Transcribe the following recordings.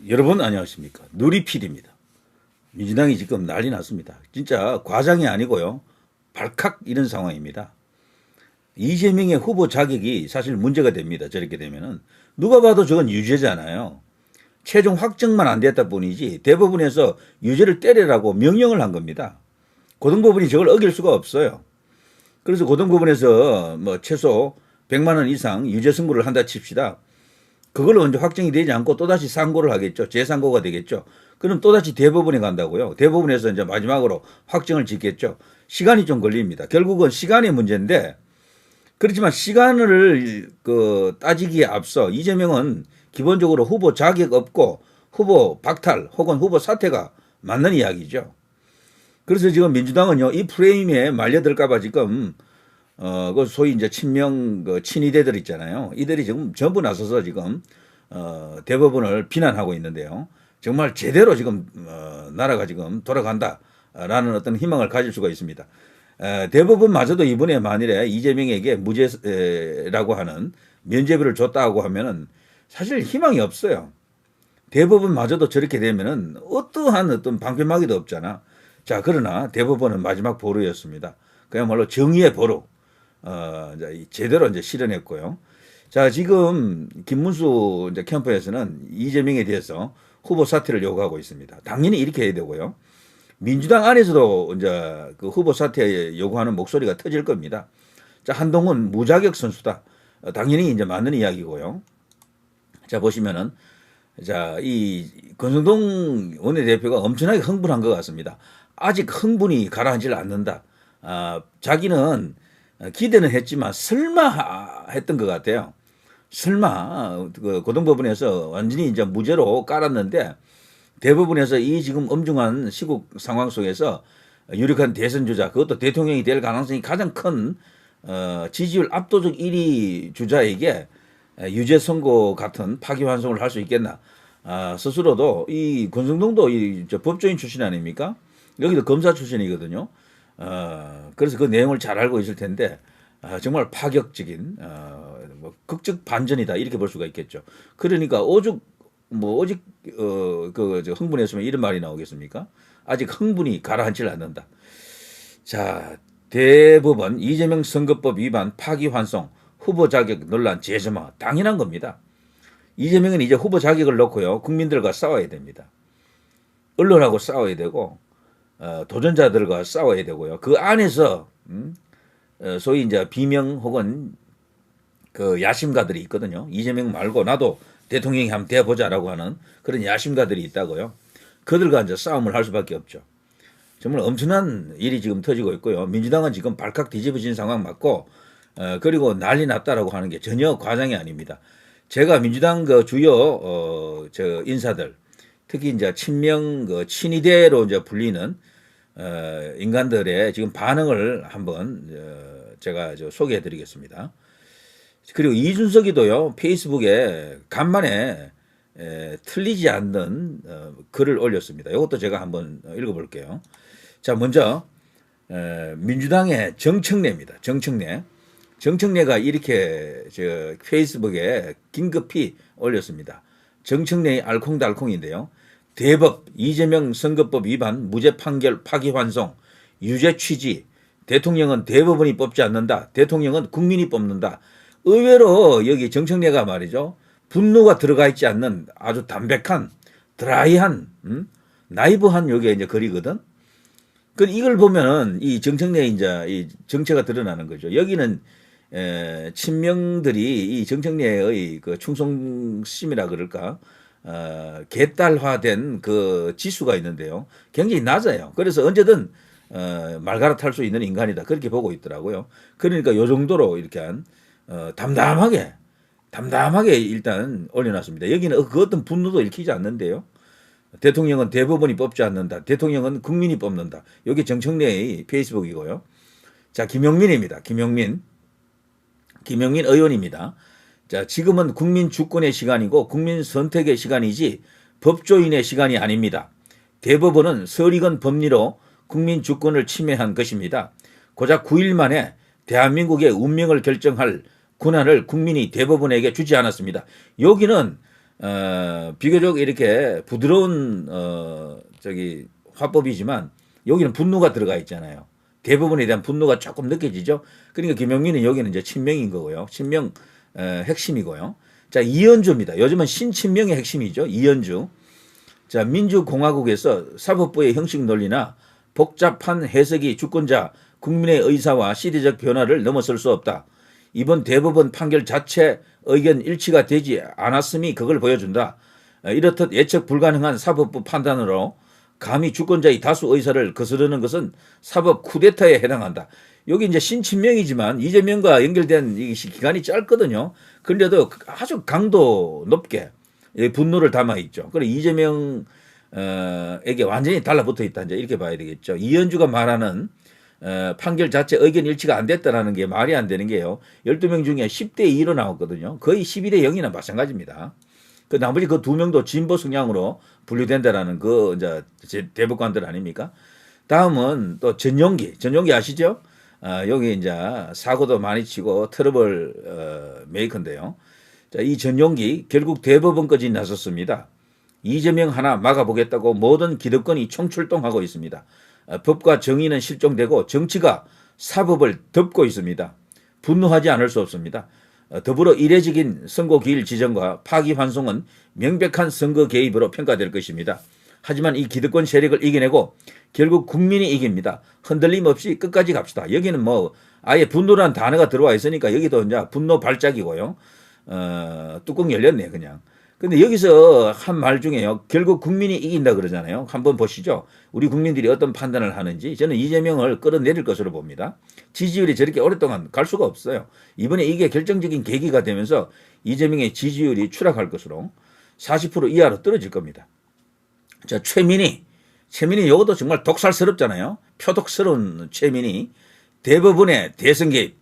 여러분 안녕하십니까. 누리필입니다. 민주당이 지금 난리 났습니다. 진짜 과장이 아니고요. 발칵 이런 상황입니다. 이재명의 후보 자격이 사실 문제가 됩니다. 저렇게 되면은. 누가 봐도 저건 유죄잖아요. 최종 확정만 안 됐다 뿐이지 대법원에서 유죄를 때리라고 명령을 한 겁니다. 고등법원이 저걸 어길 수가 없어요. 그래서 고등법원에서 뭐 최소 100만 원 이상 유죄 선고를 한다 칩시다. 그걸로 이제 확정이 되지 않고 또다시 상고를 하겠죠. 재상고가 되겠죠. 그럼 또다시 대법원에 간다고요. 대법원에서 이제 마지막으로 확정을 짓겠죠. 시간이 좀 걸립니다. 결국은 시간의 문제인데, 그렇지만 시간을 따지기에 앞서 이재명은 기본적으로 후보 자격 없고 후보 박탈 혹은 후보 사퇴가 맞는 이야기죠. 그래서 지금 민주당은요, 이 프레임에 말려들까봐 지금 그 소위 이제 친명 친이대들 있잖아요. 이들이 지금 전부 나서서 지금 대법원을 비난하고 있는데요. 정말 제대로 지금 나라가 지금 돌아간다라는 어떤 희망을 가질 수가 있습니다. 대법원마저도 이번에 만일에 이재명에게 무죄라고 하는 면죄부를 줬다고 하면은 사실 희망이 없어요. 대법원마저도 저렇게 되면은 어떠한 어떤 방패막이도 없잖아. 자, 그러나 대법원은 마지막 보루였습니다. 그야말로 정의의 보루. 이제 제대로 이제 실현했고요. 자, 지금 김문수 이제 캠프에서는 이재명에 대해서 후보 사퇴를 요구하고 있습니다. 당연히 이렇게 해야 되고요. 민주당 안에서도 이제 그 후보 사퇴 요구하는 목소리가 터질 겁니다. 자, 한동훈 무자격 선수다. 당연히 이제 맞는 이야기고요. 자, 보시면은 자, 이 권성동 원내대표가 엄청나게 흥분한 것 같습니다. 아직 흥분이 가라앉질 않는다. 자기는 기대는 했지만 설마 했던 것 같아요. 설마 그 고등법원에서 완전히 이제 무죄로 깔았는데 대법원에서 이 지금 엄중한 시국 상황 속에서 유력한 대선 주자, 그것도 대통령이 될 가능성이 가장 큰 지지율 압도적 1위 주자에게 유죄 선고 같은 파기환송을 할 수 있겠나? 스스로도 이 권성동도 저 법조인 출신 아닙니까? 여기도 검사 출신이거든요. 그래서 그 내용을 잘 알고 있을 텐데 정말 파격적인 뭐 극적 반전이다 이렇게 볼 수가 있겠죠. 그러니까 오죽 흥분했으면 이런 말이 나오겠습니까? 아직 흥분이 가라앉질 않는다. 자, 대법원 이재명 선거법 위반 파기환송 후보 자격 논란 재점화 당연한 겁니다. 이재명은 이제 후보 자격을 놓고요 국민들과 싸워야 됩니다. 언론하고 싸워야 되고 도전자들과 싸워야 되고요. 그 안에서 소위 이제 비명 혹은 그 야심가들이 있거든요. 이재명 말고 나도 대통령이 한번 돼보자라고 하는 그런 야심가들이 있다고요. 그들과 이제 싸움을 할 수밖에 없죠. 정말 엄청난 일이 지금 터지고 있고요. 민주당은 지금 발칵 뒤집어진 상황 맞고 그리고 난리 났다라고 하는 게 전혀 과장이 아닙니다. 제가 민주당 그 주요 저 인사들 특히 이제 친명 친이대로 이제 불리는 인간들의 지금 반응을 한번 제가 소개해드리겠습니다. 그리고 이준석이도요 페이스북에 간만에 틀리지 않는 글을 올렸습니다. 이것도 제가 한번 읽어볼게요. 자, 먼저 민주당의 정청래입니다. 정청래가 이렇게 저 페이스북에 긴급히 올렸습니다. 정청래의 알콩달콩인데요. 대법 이재명 선거법 위반 무죄 판결 파기환송 유죄 취지 대통령은 대법원이 뽑지 않는다. 대통령은 국민이 뽑는다. 의외로 여기 정청래가 말이죠. 분노가 들어가 있지 않는 아주 담백한 드라이한 나이브한 요게 이제 글이거든. 그 이걸 보면은 이 정청래 이제 이 정체가 드러나는 거죠. 여기는 친명들이 이 정청래의 그 충성심이라 그럴까 개딸화된 그 지수가 있는데요. 굉장히 낮아요. 그래서 언제든 말갈아탈 수 있는 인간이다. 그렇게 보고 있더라고요. 그러니까 요 정도로 이렇게 한 담담하게 일단 올려놨습니다. 여기는 그 어떤 분노도 읽히지 않는데요. 대통령은 대법원이 뽑지 않는다. 대통령은 국민이 뽑는다. 여기 정청래의 페이스북이고요. 자, 김용민입니다. 김용민 의원입니다. 자, 지금은 국민 주권의 시간이고 국민 선택의 시간이지 법조인의 시간이 아닙니다. 대법원은 설익은 법리로 국민 주권을 침해한 것입니다. 고작 9일 만에 대한민국의 운명을 결정할 권한을 국민이 대법원에게 주지 않았습니다. 여기는 비교적 이렇게 부드러운 화법이지만 여기는 분노가 들어가 있잖아요. 대부분에 대한 분노가 조금 느껴지죠. 그러니까 김용민은 여기는 이제 친명인 거고요. 친명 핵심이고요. 자, 이현주입니다. 요즘은 신친명의 핵심이죠. 이현주. 자, 민주공화국에서 사법부의 형식 논리나 복잡한 해석이 주권자 국민의 의사와 시대적 변화를 넘어설 수 없다. 이번 대법원 판결 자체 의견 일치가 되지 않았음이 그걸 보여준다. 이렇듯 예측 불가능한 사법부 판단으로 감히 주권자의 다수 의사를 거스르는 것은 사법 쿠데타에 해당한다. 여기 이제 신친명이지만 이재명과 연결된 이 기간이 짧거든요. 그런데도 아주 강도 높게 분노를 담아 있죠. 그리고 이재명 에게 완전히 달라붙어 있다. 이제 이렇게 봐야 되겠죠. 이현주가 말하는 판결 자체 의견 일치가 안 됐다라는 게 말이 안 되는 게요. 12명 중에 10대 2로 나왔거든요. 거의 12대 0이나 마찬가지입니다. 그 나머지 그 2명도 진보 성향으로 분류된다라는 그 이제 대법관들 아닙니까? 다음은 또 전용기 아시죠? 여기 이제 사고도 많이 치고 트러블 메이커인데요. 자, 이 전용기 결국 대법원까지 나섰습니다. 이재명 하나 막아보겠다고 모든 기득권이 총출동하고 있습니다. 법과 정의는 실종되고 정치가 사법을 덮고 있습니다. 분노하지 않을 수 없습니다. 더불어 이례적인 선거 기일 지정과 파기환송은 명백한 선거 개입으로 평가될 것입니다. 하지만 이 기득권 세력을 이겨내고 결국 국민이 이깁니다. 흔들림 없이 끝까지 갑시다. 여기는 뭐 아예 분노라는 단어가 들어와 있으니까 여기도 이제 분노 발작이고요. 뚜껑 열렸네 그냥. 근데 여기서 한 말 중에요. 결국 국민이 이긴다 그러잖아요. 한번 보시죠. 우리 국민들이 어떤 판단을 하는지. 저는 이재명을 끌어내릴 것으로 봅니다. 지지율이 저렇게 오랫동안 갈 수가 없어요. 이번에 이게 결정적인 계기가 되면서 이재명의 지지율이 추락할 것으로 40% 이하로 떨어질 겁니다. 자, 최민희 이것도 정말 독살스럽잖아요. 표독스러운 최민희. 대법원의 대선 개입.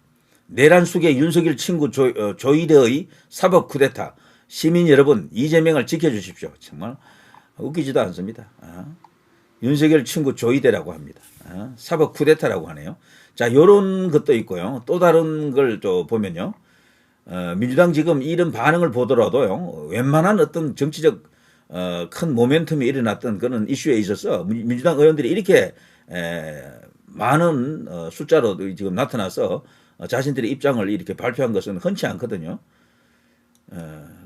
내란 속의 윤석열 친구 조이대의 사법 쿠데타. 시민 여러분, 이재명을 지켜주십시오. 정말 웃기지도 않습니다. 윤석열 친구 조이대라고 합니다. 사법 쿠데타라고 하네요. 자, 요런 것도 있고요. 또 다른 걸 또 보면요. 민주당 지금 이런 반응을 보더라도요. 웬만한 어떤 정치적 큰 모멘텀이 일어났던 그런 이슈에 있어서 민주당 의원들이 이렇게 많은 숫자로 지금 나타나서 자신들의 입장을 이렇게 발표한 것은 흔치 않거든요.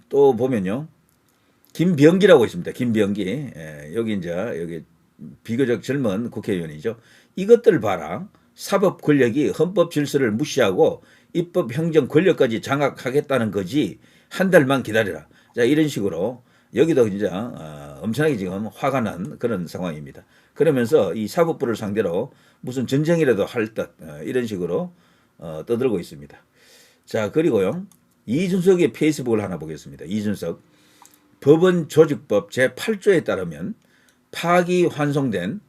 또 보면요. 김병기라고 있습니다. 김병기. 여기 이제 비교적 젊은 국회의원이죠. 이것들 봐라. 사법 권력이 헌법 질서를 무시하고 입법 행정 권력까지 장악하겠다는 거지. 한 달만 기다려라. 자, 이런 식으로 여기도 이제 엄청나게 지금 화가 난 그런 상황입니다. 그러면서 이 사법부를 상대로 무슨 전쟁이라도 할 듯 이런 식으로 떠들고 있습니다. 자, 그리고요. 이준석의 페이스북을 하나 보겠습니다. 이준석. 법원 조직법 제8조에 따르면 파기환송된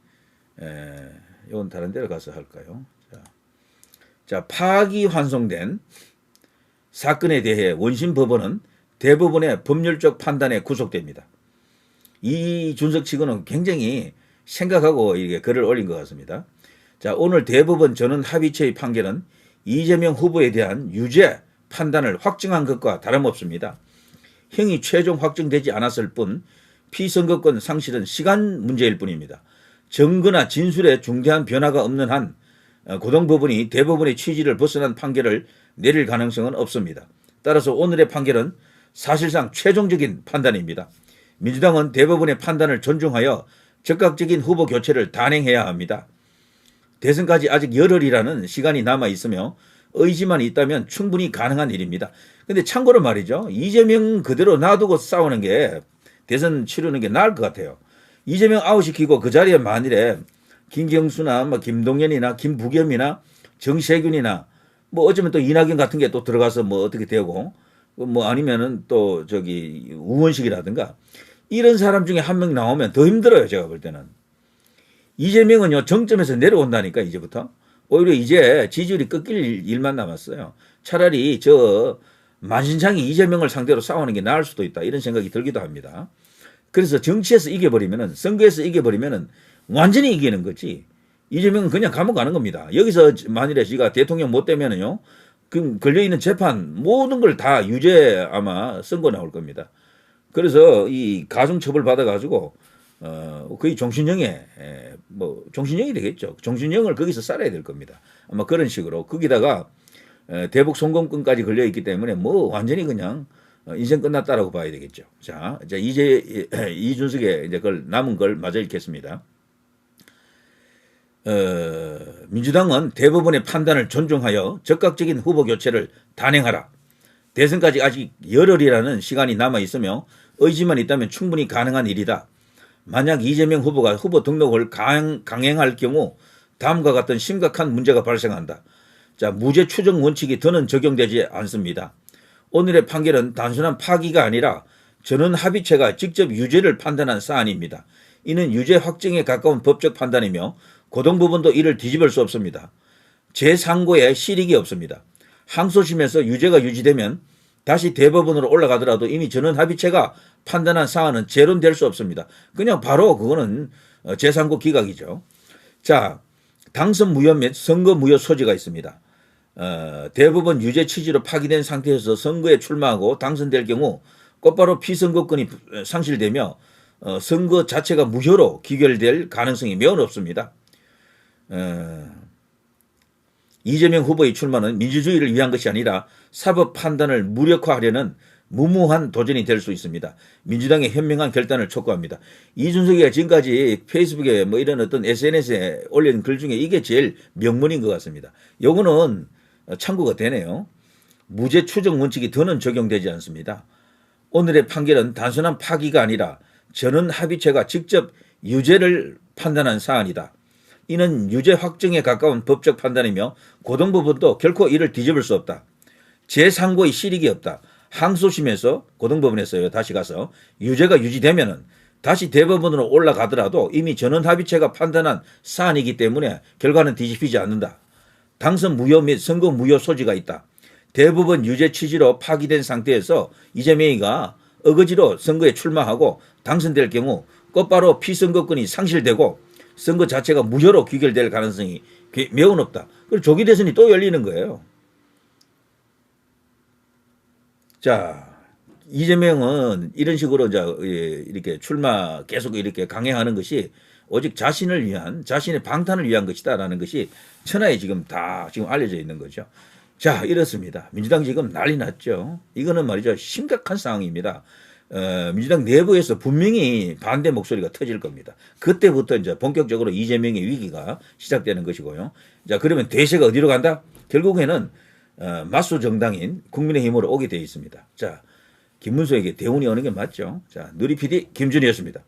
이건 다른 데로 가서 할까요? 자, 파기환송된 사건에 대해 원심 법원은 대법원의 법률적 판단에 구속됩니다. 이준석 측은 굉장히 생각하고 이게 글을 올린 것 같습니다. 자, 오늘 대법원 전원 합의체의 판결은 이재명 후보에 대한 유죄 판단을 확정한 것과 다름없습니다. 형이 최종 확정되지 않았을 뿐 피선거권 상실은 시간 문제일 뿐입니다. 증거나 진술에 중대한 변화가 없는 한 고등법원이 대법원의 취지를 벗어난 판결을 내릴 가능성은 없습니다. 따라서 오늘의 판결은 사실상 최종적인 판단입니다. 민주당은 대법원의 판단을 존중하여 적극적인 후보 교체를 단행해야 합니다. 대선까지 아직 열흘이라는 시간이 남아 있으며 의지만 있다면 충분히 가능한 일입니다. 근데 참고로 말이죠. 이재명 그대로 놔두고 싸우는 게 대선 치르는 게 나을 것 같아요. 이재명 아웃시키고 그 자리에 만일에 김경수나 뭐 김동연이나 김부겸이나 정세균이나 뭐 어쩌면 또 이낙연 같은 게 또 들어가서 뭐 어떻게 되고 뭐 아니면은 또 우원식이라든가 이런 사람 중에 한 명 나오면 더 힘들어요. 제가 볼 때는. 이재명은요 정점에서 내려온다니까 이제부터. 오히려 이제 지지율이 꺾일 일만 남았어요. 차라리 만신창이 이재명을 상대로 싸우는 게 나을 수도 있다. 이런 생각이 들기도 합니다. 그래서 정치에서 이겨버리면은 선거에서 이겨버리면은 완전히 이기는 거지. 이재명은 그냥 감옥 가는 겁니다. 여기서 만일에 지가 대통령 못 되면은요. 그 걸려있는 재판 모든 걸 다 유죄 아마 선고 나올 겁니다. 그래서 이 가중처벌 받아가지고 거의 종신형에 뭐 종신형이 되겠죠. 종신형을 거기서 살아야 될 겁니다. 아마 그런 식으로 거기다가 대북 송금권까지 걸려 있기 때문에 뭐 완전히 그냥 인생 끝났다라고 봐야 되겠죠. 자, 이제 이준석의 이제 그걸 남은 걸 마저 읽겠습니다. 민주당은 대법원의 판단을 존중하여 적극적인 후보 교체를 단행하라. 대선까지 아직 열흘이라는 시간이 남아 있으며 의지만 있다면 충분히 가능한 일이다. 만약 이재명 후보가 후보 등록을 강행할 경우 다음과 같은 심각한 문제가 발생한다. 자, 무죄 추정 원칙이 더는 적용되지 않습니다. 오늘의 판결은 단순한 파기가 아니라 전원 합의체가 직접 유죄를 판단한 사안입니다. 이는 유죄 확정에 가까운 법적 판단이며 고등법원도 이를 뒤집을 수 없습니다. 제3고에 실익이 없습니다. 항소심에서 유죄가 유지되면 다시 대법원으로 올라가더라도 이미 전원 합의체가 판단한 사안은 재론될 수 없습니다. 그냥 바로 그거는 제3고 기각이죠. 자, 당선 무효 및 선거 무효 소지가 있습니다. 대법원 유죄 취지로 파기된 상태에서 선거에 출마하고 당선될 경우 곧바로 피선거권이 상실되며 선거 자체가 무효로 기결될 가능성이 매우 높습니다. 이재명 후보의 출마는 민주주의를 위한 것이 아니라 사법 판단을 무력화하려는 무모한 도전이 될 수 있습니다. 민주당의 현명한 결단을 촉구합니다. 이준석이가 지금까지 페이스북에 뭐 이런 어떤 SNS에 올린 글 중에 이게 제일 명문인 것 같습니다. 요거는 참고가 되네요. 무죄 추정 원칙이 더는 적용되지 않습니다. 오늘의 판결은 단순한 파기가 아니라 전원 합의체가 직접 유죄를 판단한 사안이다. 이는 유죄 확정에 가까운 법적 판단이며 고등법원도 결코 이를 뒤집을 수 없다. 제3고의 실익이 없다. 항소심에서 고등법원에서요 다시 가서 유죄가 유지되면은 다시 대법원으로 올라가더라도 이미 전원 합의체가 판단한 사안이기 때문에 결과는 뒤집히지 않는다. 당선 무효 및 선거 무효 소지가 있다. 대법원 유죄 취지로 파기된 상태에서 이재명이가 어거지로 선거에 출마하고 당선될 경우 곧바로 피선거권이 상실되고 선거 자체가 무효로 귀결될 가능성이 매우 높다. 그리고 조기 대선이 또 열리는 거예요. 자, 이재명은 이런 식으로 이제 이렇게 출마 계속 이렇게 강행하는 것이 오직 자신을 위한, 자신의 방탄을 위한 것이다라는 것이 천하에 지금 다 지금 알려져 있는 거죠. 자, 이렇습니다. 민주당 지금 난리 났죠. 이거는 말이죠. 심각한 상황입니다. 민주당 내부에서 분명히 반대 목소리가 터질 겁니다. 그때부터 이제 본격적으로 이재명의 위기가 시작되는 것이고요. 자, 그러면 대세가 어디로 간다? 결국에는 맞수 정당인 국민의힘으로 오게 되어 있습니다. 자, 김문수에게 대운이 오는 게 맞죠. 자, 누리 PD 김준이었습니다.